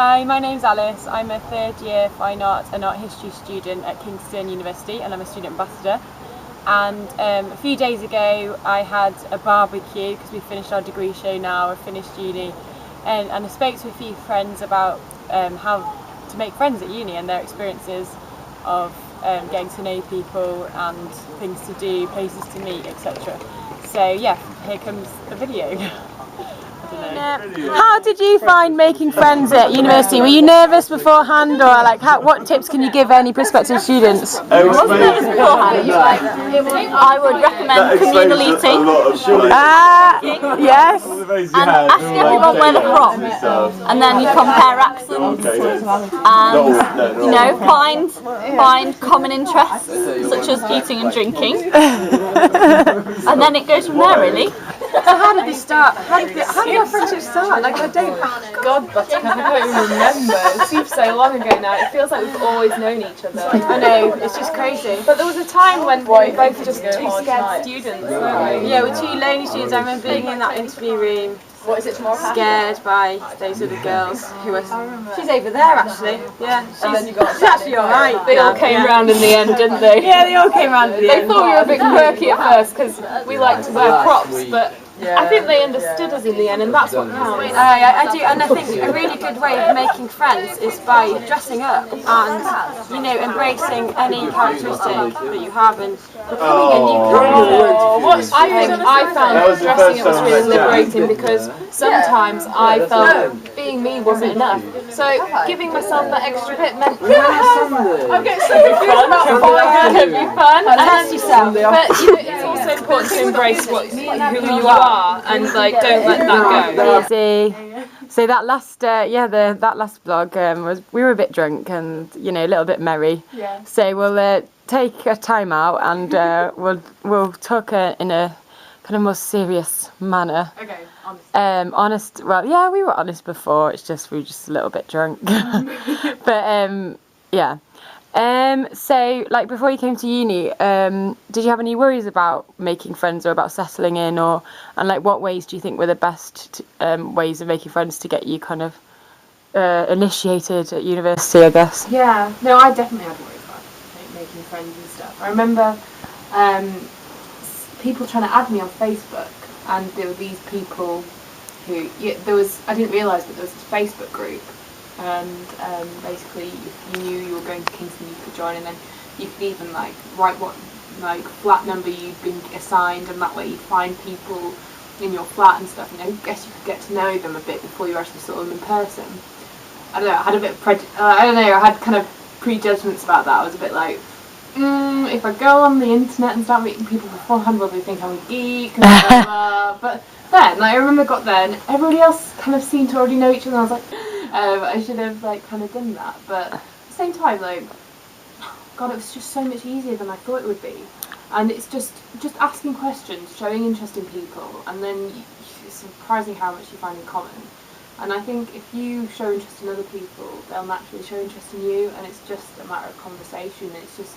Hi, my name's Alice. I'm a third year Fine Art and Art History student at Kingston University, and I'm a student ambassador. And a few days ago I had a barbecue because we finished our degree show now, I've finished uni, and I spoke to a few friends about how to make friends at uni and their experiences of getting to know people and things to do, places to meet, etc. So yeah, here comes the video. How did you find making friends at university? Were you nervous beforehand, or like what tips can you give any prospective students? I wasn't nervous beforehand. I would recommend communal eating. Yes. And ask everyone where they're from, and then you compare accents, and find common interests such as eating and drinking, and then it goes from there really. So how did this start? How did your friendship start? Like I don't even remember. It seems so long ago now. It feels like we've always known each other. I know, it's just crazy. But there was a time when we were both just two scared students, weren't we? Yeah, we're two lonely students. I remember being in that interview room. What is it tomorrow? Scared by those other girls who were. She's over there actually. Yeah, she's actually alright. They all came round in the end, didn't they? Yeah, they all came round in the end. They thought we were a bit quirky at first because we liked to wear props, but I think they understood us in the end, and that's what counts. I do, and I think a really good way of making friends is by dressing up and, embracing any characteristic that you have and becoming a new character. I found dressing up was really liberating because sometimes I felt being me wasn't enough. So giving myself that extra bit meant I'm getting so good about fun. It can be fun. Test yourself. But it's also important to embrace who you are and don't let that go. Easy. So that last, that last vlog was we were a bit drunk and a little bit merry. Yeah. So we'll take a time out and we'll talk in a kind of more serious manner. Okay, honest. Honest. Well, yeah, we were honest before. It's just we were just a little bit drunk. But yeah. So like before you came to uni, did you have any worries about making friends or about settling in, and like what ways do you think were the best ways of making friends to get you kind of initiated at university, I guess? Yeah, no, I definitely had worries about making friends and stuff. I remember people trying to add me on Facebook, and there were these people who I didn't realise, but there was this Facebook group. And basically, if you knew you were going to Kingston, you could join, and then you could even write what flat number you'd been assigned, and that way you'd find people in your flat and stuff. I guess you could get to know them a bit before you actually saw them in person. I don't know. I had a bit of I had kind of prejudgments about that. I was a bit like, if I go on the internet and start meeting people beforehand, will they think I'm a geek? And blah, blah, blah. But then I remember I got there, and everybody else kind of seemed to already know each other. And I was like, I should have kind of done that, but at the same time, God, it was just so much easier than I thought it would be. And it's just asking questions, showing interest in people, and then it's surprising how much you find in common. And I think if you show interest in other people, they'll naturally show interest in you, and it's just a matter of conversation. It just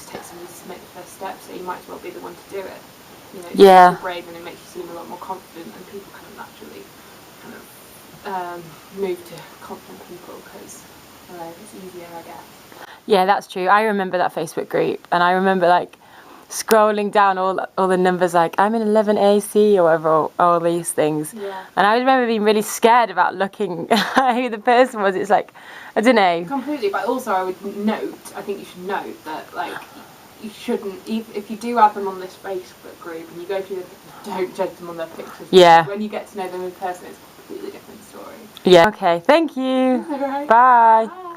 takes somebody to make the first step, so you might as well be the one to do it. It's just brave, and it makes you seem a lot more confident, and people kind of naturally move to confident people because it's easier, I guess. Yeah, that's true. I remember that Facebook group, and I remember scrolling down all the numbers, I'm in 11AC or whatever, all these things. Yeah. And I remember being really scared about looking at who the person was. It's I don't know. Completely, but also I think you should note that you shouldn't, if you do add them on this Facebook group and you go through don't judge them on their pictures. Yeah. When you get to know them in person, it's a completely different story. Yeah. Okay, thank you. All right. Bye. Bye.